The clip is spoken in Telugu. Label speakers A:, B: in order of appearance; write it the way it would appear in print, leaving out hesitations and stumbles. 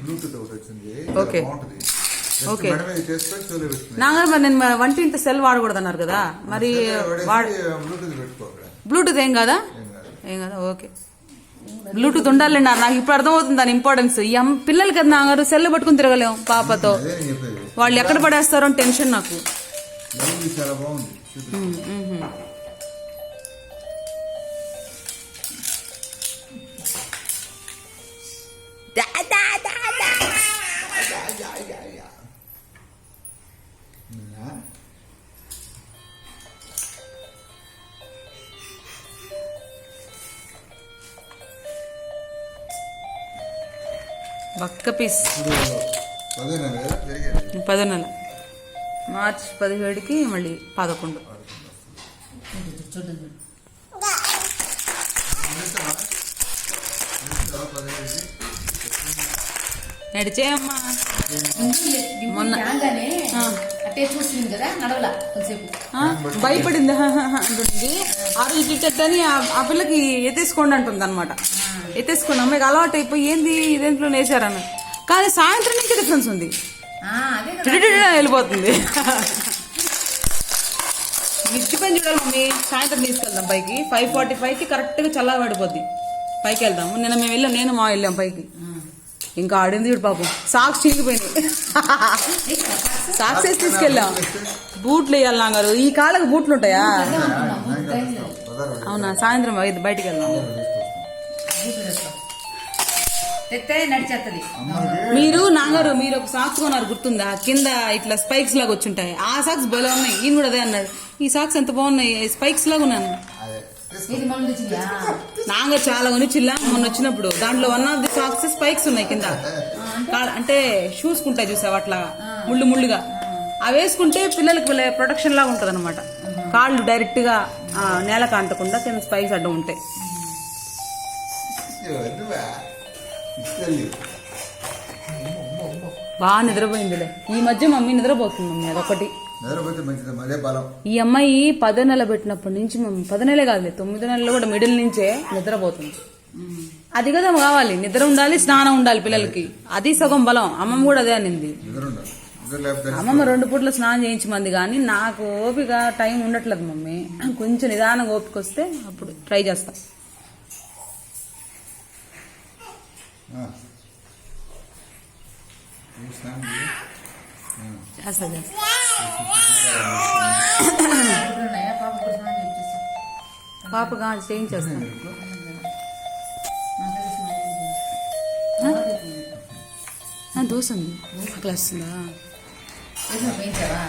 A: బ్లూటూత్ ఒకటి వచ్చింది.
B: ఓకే
A: బాగుంటుంది.
B: ఓకే నాగర్ మరి నేను వంటింటి సెల్ వాడకూడదు అన్నారు కదా మరి బ్లూటూత్ ఏం కాదా ఏం కదా ఓకే బ్లూటూత్ ఉండాలండి నాకు ఇప్పుడు అర్థమవుతుంది దాని ఇంపార్టెన్స్ ఈ పిల్లలకి అది నాగారు సెల్ పట్టుకుని తిరగలేము పాపతో వాళ్ళు ఎక్కడ పడేస్తారో అని టెన్షన్ నాకు ఒక్క పీస్ 10 నెల మార్చి 17కి మళ్ళీ 11 నడిచేయమ్మా మొన్న భయపడింది అంటుంది ఆ రోజు తిట్టని ఆ పిల్లకి ఎత్తేసుకోండి అంటుంది అనమాట ఎత్తేసుకోండి అమ్మాయికి అలవాటు అయిపోయి ఏంది ఇదేంట్లో నేసారని కానీ సాయంత్రం నుంచి డిఫరెన్స్ ఉంది వెళ్ళిపోతుంది మిర్చి పని చూడాలి మమ్మీ సాయంత్రం తీసుకెళ్దాం పైకి 5:45కి కరెక్ట్గా చల్లగా పడిపోద్ది పైకి వెళ్దాము నిన్న మేము వెళ్ళాం నేను మా వెళ్ళాం పైకి ఇంకా ఆడింది చూడు పాపం సాక్స్ చిరిగిపోయినాయి సాక్స్ వేసి తీసుకెళ్ళాం బూట్లు వేయాలి నాగారు ఈ కాళ్ళకి బూట్లు ఉంటాయా అవునా సాయంత్రం బయటికి వెళ్దాం మీరు నాగారు మీరు ఒక సాక్స్ కొన్నారు గుర్తుందా కింద ఇట్లా స్పైక్స్ లాగా వచ్చుంటాయి ఆ సాక్స్ భలే ఉన్నాయి ఈయన కూడా అదే అన్నాడు ఈ సాక్స్ ఎంత బాగున్నాయి స్పైక్స్ లాగా ఉన్నాను నాగారు చాలా కొనిచ్చిల్లా మొన్న వచ్చినప్పుడు దాంట్లో 1 ఆఫ్ ది సాక్స్ స్పైక్స్ ఉన్నాయి కింద అంటే షూస్ కుంటాయి చూసావు అట్లా ముళ్ళు ముళ్ళుగా అవి వేసుకుంటే పిల్లలకి ప్రొటెక్షన్ లాగా ఉంటది అనమాట కాళ్ళు డైరెక్ట్ గా నేలకు అంటకుండా కింద స్పైక్స్ అడ్డం ఉంటాయి బాగా నిద్రపోయిందిలే ఈ మధ్య మమ్మీ నిద్రపోతుంది మమ్మీ అదొకటి ఈ అమ్మాయి 10 నెలలు పెట్టినప్పటి నుంచి మమ్మీ 10 నెలలే కాదులే 9 నెలలు కూడా మిడిల్ నుంచే నిద్రపోతుంది అది కదా కావాలి నిద్ర ఉండాలి స్నానం ఉండాలి పిల్లలకి అది సగం బలం అమ్మమ్మ కూడా అదే అనింది అమ్మమ్మ 2 పూట్ల స్నానం చేయించమంది కానీ నాకు ఓపిక టైం ఉండట్లేదు మమ్మీ కొంచెం నిదానంగా ఓపిక వస్తే అప్పుడు ట్రై చేస్తా పాపగా చేయించేస్తాను దోశ ఉంది క్లాస్